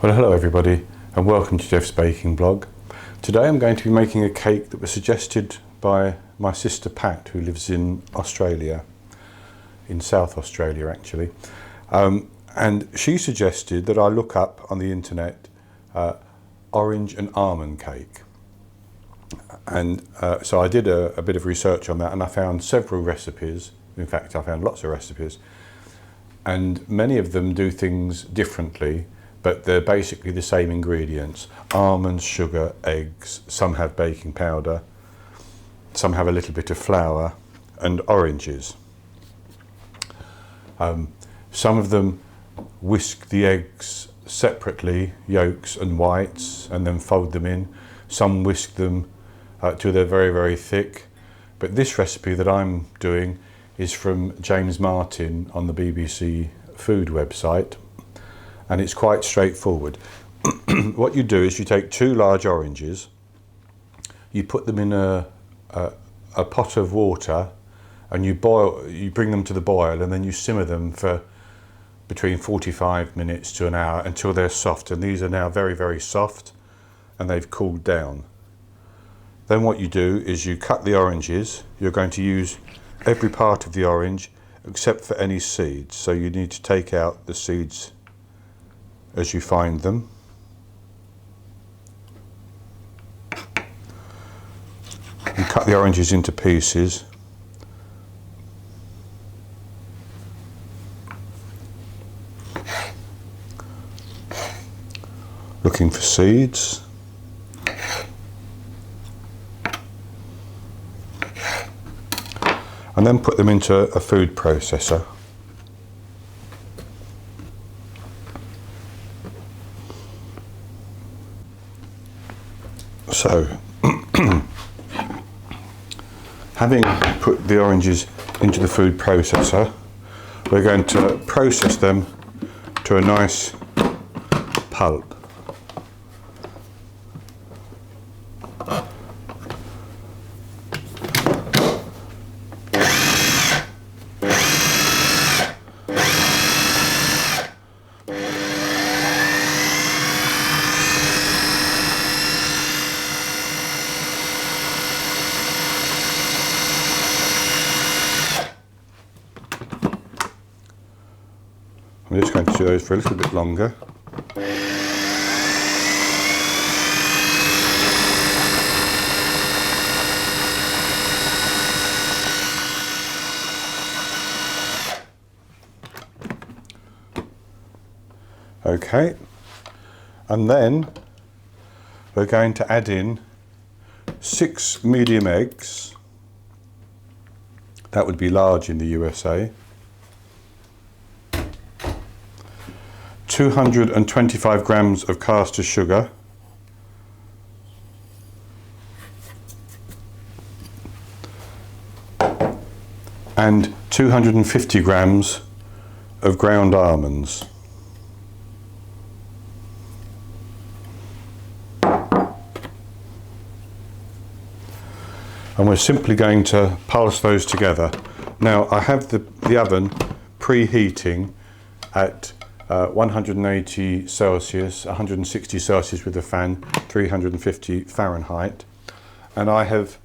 Well, hello everybody and welcome to Jeff's Baking Blog. Today I'm going to be making a cake that was suggested by my sister Pat, who lives in Australia, in South Australia actually. And she suggested that I look up on the internet orange and almond cake. And so I did a bit of research on that, and I found several recipes. In fact, I found lots of recipes, and many of them do things differently, but they're basically the same ingredients: almonds, sugar, eggs. Some have baking powder, some have a little bit of flour, and oranges. Some of them whisk the eggs separately, yolks and whites, and then fold them in. Some whisk them till they're very, very thick. But this recipe that I'm doing is from James Martin on the BBC food website, and it's quite straightforward. What you do is you take 2 large oranges, you put them in a pot of water, and you bring them to the boil, and then you simmer them for between 45 minutes to an hour until they're soft. And these are now very, very soft, and they've cooled down. Then what you do is you cut the oranges. You're going to use every part of the orange except for any seeds. So you need to take out the seeds as you find them. You cut the oranges into pieces. Looking for seeds. And then put them into a food processor. So, having put the oranges into the food processor, we're going to process them to a nice pulp. I'm just going to do those for a little bit longer. Okay, and then we're going to add in 6 medium eggs. That would be large in the USA. 225 grams of caster sugar, and 250 grams of ground almonds. And we're simply going to pulse those together. Now I have the oven preheating at 180 Celsius, 160 Celsius with a fan, 350 Fahrenheit. And I have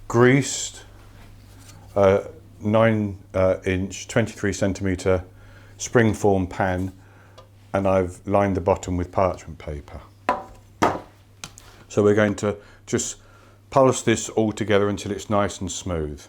greased a 9-inch, 23 centimetre springform pan, and I've lined the bottom with parchment paper. So we're going to just pulse this all together until it's nice and smooth.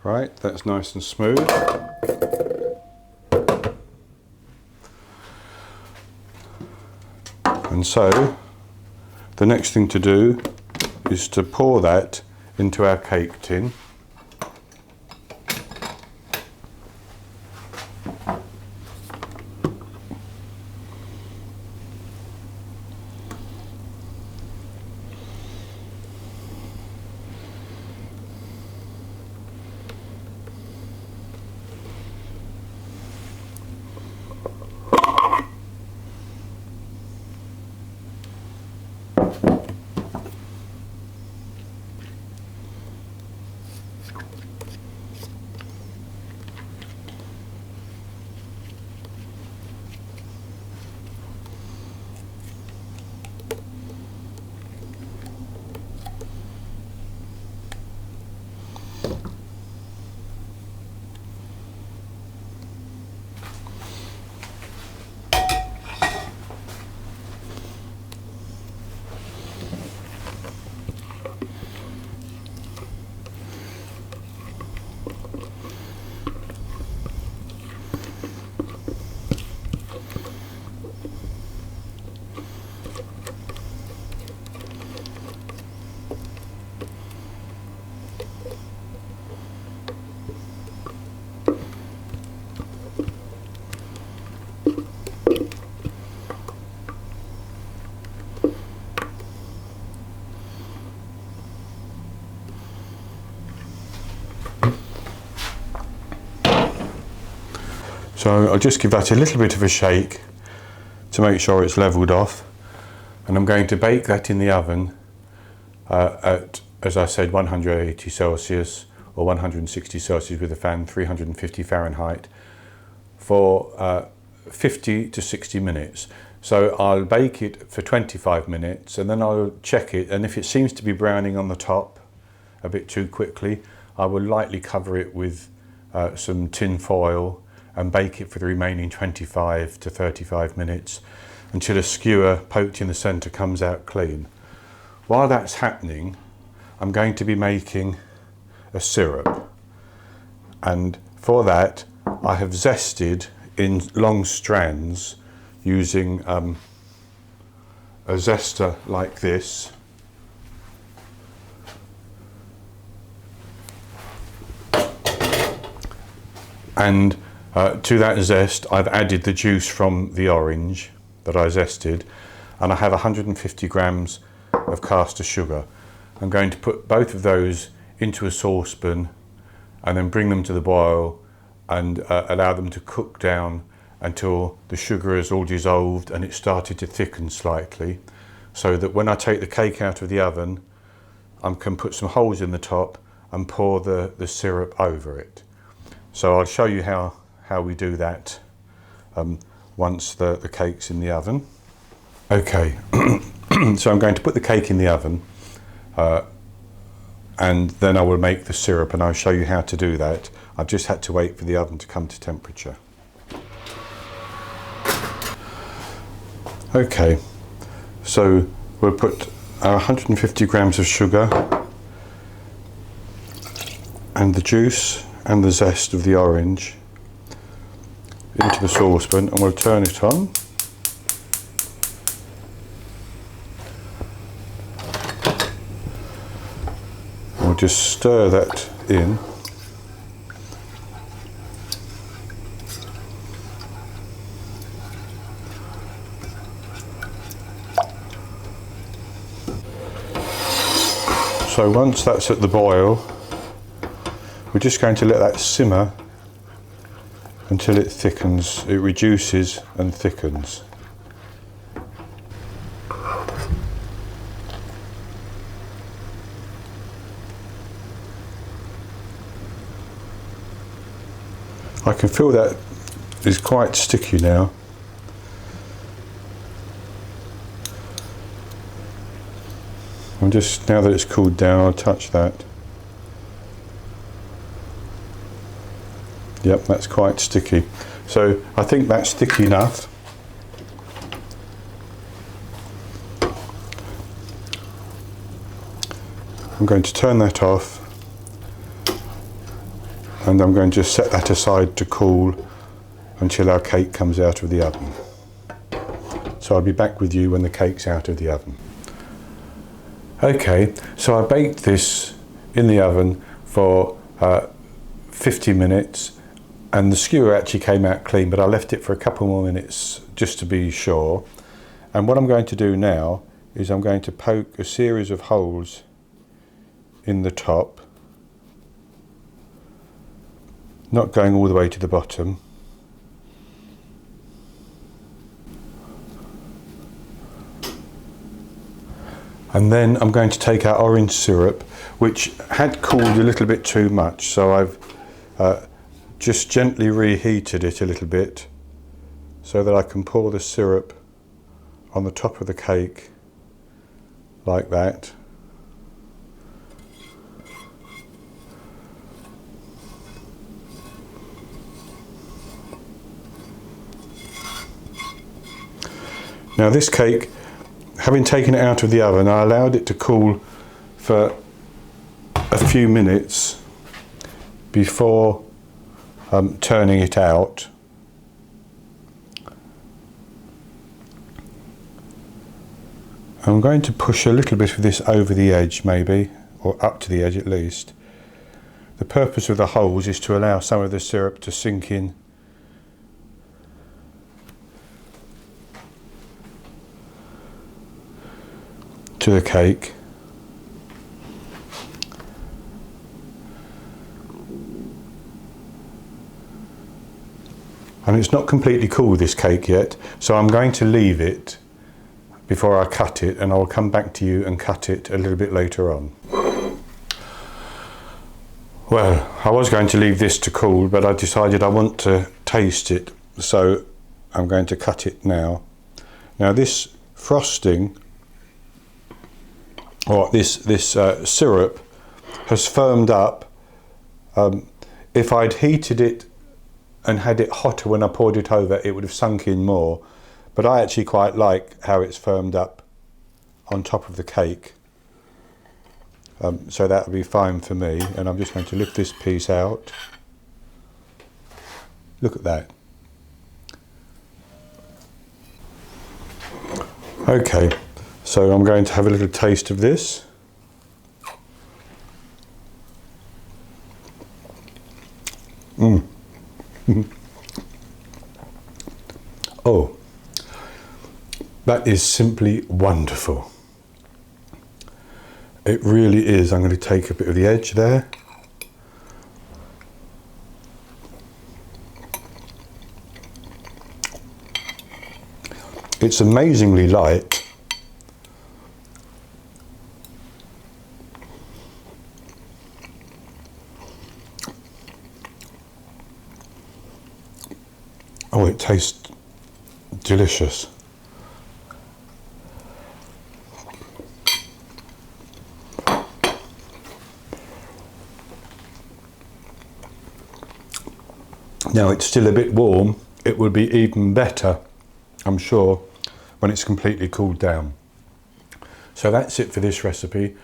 Right, that's nice and smooth. And so the next thing to do is to pour that into our cake tin. So I'll just give that a little bit of a shake to make sure it's leveled off, and I'm going to bake that in the oven at, as I said, 180 Celsius or 160 Celsius with a fan, 350 Fahrenheit for 50 to 60 minutes. So I'll bake it for 25 minutes and then I'll check it, and if it seems to be browning on the top a bit too quickly, I will lightly cover it with some tin foil and bake it for the remaining 25 to 35 minutes until a skewer poked in the centre comes out clean. While that's happening, I'm going to be making a syrup, and for that I have zested in long strands using a zester like this. And to that zest I've added the juice from the orange that I zested, and I have 150 grams of caster sugar. I'm going to put both of those into a saucepan and then bring them to the boil and allow them to cook down until the sugar is all dissolved and it's started to thicken slightly, so that when I take the cake out of the oven I can put some holes in the top and pour the syrup over it. So I'll show you how we do that once the cake's in the oven. Okay, so I'm going to put the cake in the oven and then I will make the syrup, and I'll show you how to do that. I've just had to wait for the oven to come to temperature. Okay, so we'll put our 150 grams of sugar and the juice and the zest of the orange into the saucepan, and we'll turn it on. We'll just stir that in. So once that's at the boil, we're just going to let that simmer until it thickens, it reduces and thickens. I can feel that is quite sticky now. I'm just, now that it's cooled down, I'll touch that. Yep, that's quite sticky. So I think that's thick enough. I'm going to turn that off, and I'm going to just set that aside to cool until our cake comes out of the oven. So I'll be back with you when the cake's out of the oven. Okay, so I baked this in the oven for 50 minutes, and the skewer actually came out clean, but I left it for a couple more minutes just to be sure. And what I'm going to do now is I'm going to poke a series of holes in the top, not going all the way to the bottom. And then I'm going to take our orange syrup, which had cooled a little bit too much, so I've just gently reheated it a little bit so that I can pour the syrup on the top of the cake like that. Now this cake, having taken it out of the oven, I allowed it to cool for a few minutes before turning it out. I'm going to push a little bit of this over the edge maybe, or up to the edge at least. The purpose of the holes is to allow some of the syrup to sink in to the cake. And it's not completely cool, this cake, yet, so I'm going to leave it before I cut it, and I'll come back to you and cut it a little bit later on. Well, I was going to leave this to cool, but I decided I want to taste it, so I'm going to cut it now. Now this frosting, or this syrup, has firmed up. If I'd heated it and had it hotter when I poured it over, it would have sunk in more. But I actually quite like how it's firmed up on top of the cake. So that would be fine for me. And I'm just going to lift this piece out. Look at that. Okay, so I'm going to have a little taste of this. Oh, that is simply wonderful. It really is. I'm going to take a bit of the edge there. It's amazingly light. Oh, it tastes delicious. Now it's still a bit warm. It will be even better, I'm sure, when it's completely cooled down. So that's it for this recipe.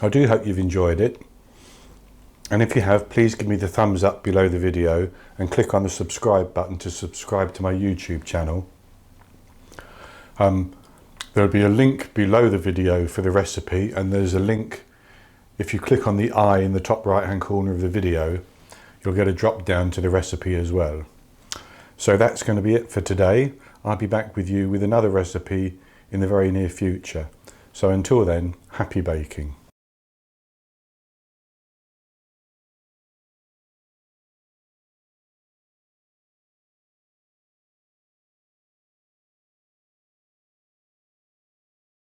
I do hope you've enjoyed it. And if you have, please give me the thumbs up below the video and click on the subscribe button to subscribe to my YouTube channel. There'll be a link below the video for the recipe, and there's a link, if you click on the eye in the top right hand corner of the video, you'll get a drop down to the recipe as well. So that's going to be it for today. I'll be back with you with another recipe in the very near future. So until then, happy baking.